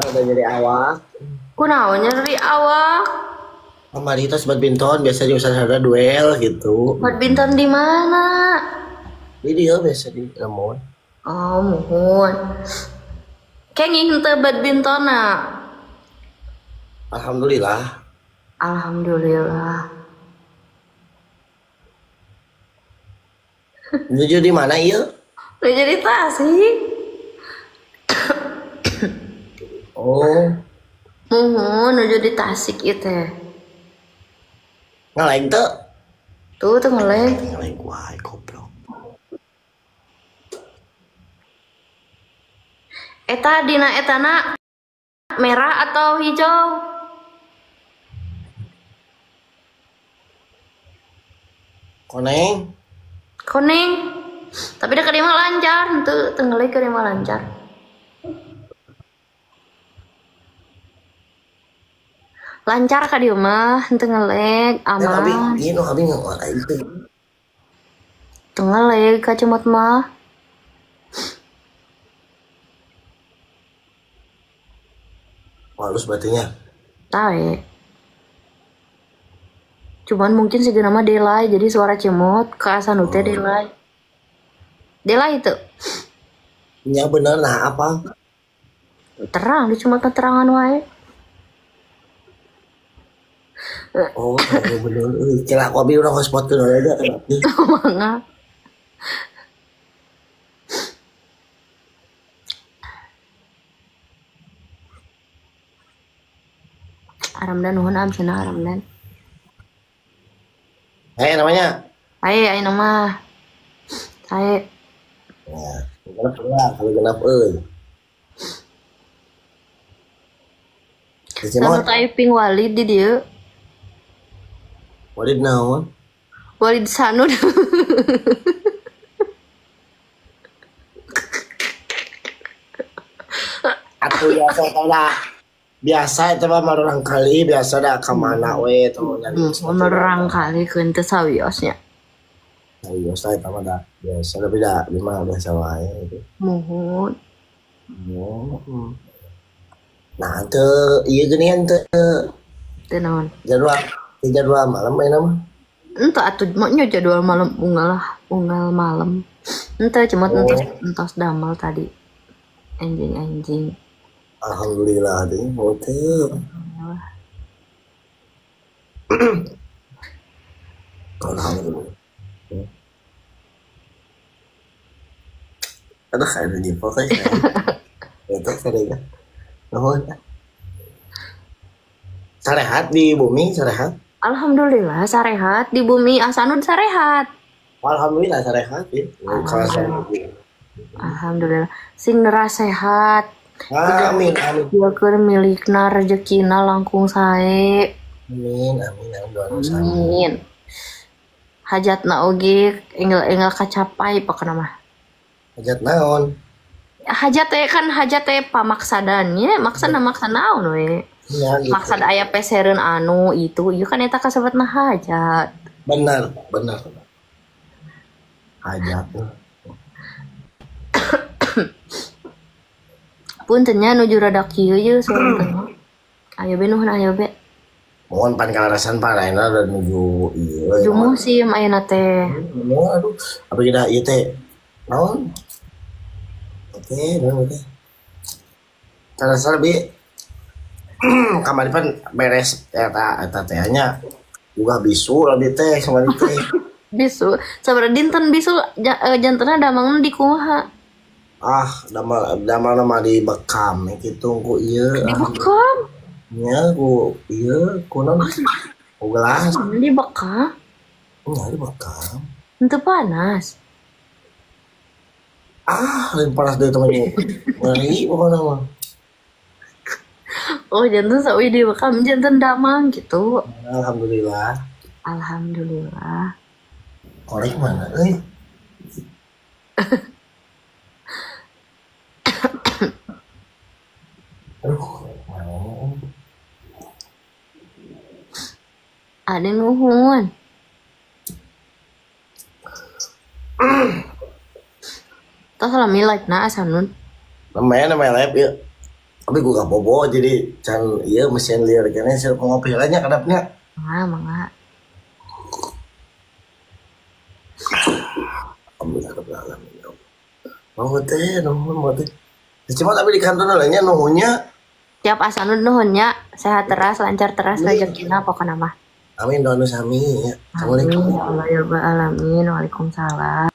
udah jadi awak. Kunaon nyeri awak? Pamaritos badminton biasa juga ada duel gitu. Badminton di mana? Video biasa di namun. Oh, mohon. Kenging teu badminton na. Alhamdulillah. Alhamdulillah. Menuju di mana iya? Udah jadi Tasik. Oh, Mohon nuju di Tasik ieu teh. ngeleng tuh. Tuh ngeleng. Ngeleng wae goblok. Eta dina etana merah atau hijau? Koneng. Kuning. Tapi da kadieu mah lancar, henteu teu ngeleng kadieu mah lancar. Lancar kadieu mah henteu ngeleng, Ya abi, aman. ieu abi ngeleng teh. Teu ngeleng ka cemot mah. Halus batunya. Tae. Cuman mungkin si nama delay jadi suara cemot ke asanu teh delay. Delay itu Ya bener nah apa? terang di cuma keterangan wae. Oh, iya bener. Kira aku abi urang hotspot teu ada kenapa? Mangga. Aramdan nuhun am cenah aramdan. Namanya. Aye nama. Aye. Ya, genap lah kalau genap euy. Sama typing Walid di dieu. Walid naon? Walid Sanud. Atuh biasa dah. Biasa itu mah marurang kali biasa dah ka mana we tuh nyari. Menerang kali keun teu sawiosnya. Ayo saya eta mah dah. Biasa tapi dah lima biasa wae gitu. Muhun. Oh. Nah, teu ieu geuningan teu Teu naon. jadwal malam we mah. Ente atuh maunya jadwal malam unggal malam. Ente cuma entos damel tadi. Anjing. Alhamdulillah deh, teh. Alhamdulillah. Ada kayak di foto ya. Itu kayaknya. Nuhun. Sarehat di bumi, sarehat. Alhamdulillah sarehat di bumi Asanud sarehat. Alhamdulillah sarehat ya. Alhamdulillah sing nera sehat. Amin. Dia keur milikna rezekina langkung sae. Amin. Amin. Hajatna oge enggal kacapai pokona mah. Hajat naon? Hajat teh pamaksadannya, maksa naon we. Ya, gitu. Maksud aya pesereun anu itu, ieu kan eta kasebutna hajat. Benar. Hajat. Punten nya nuju rada kieu ye soalna. Ayo be nuhun ayo be. Mohon pan kalarasan paraena dan menuju ieu. Nuju musim ayeuna teh. Aduh, apa kita ieu teh? Naon? Oke. Cara bi kamari pan beres eta teh nya juga bisu abi teh kamari teh. Bisu, sabaraha dinten bisu jantenna damangna di kumaha? Damal nama di Bekam gitu ku ieu. Di Bekam. Nya ku ieu kunaon? Ku gelas. Di Bekam. Nya di Bekam. Henteu panas. Lain panas deui teman ngeri pokona mah. Oh, janten sawi di Bekam janten damang gitu. Alhamdulillah. Korek mana euy? Ade nuhun. Tos lami like na asanun. Namanya live ya. Tapi gue gak bobo jadi can iya mesin liar kene sih ngopi lainnya kadapnya. Mangga. Alhamdulillah rabbil alamin. Mau teh nuhun mau teh. Cuma tapi di kantor lainnya nuhunnya. Tiap asa nuhunnya sehat teras, lancar teras rezekina pokona mah. Amin doa nu sami ya. Amin Assalamualaikum. ya Allah ya Rabbal alamin. Waalaikumsalam.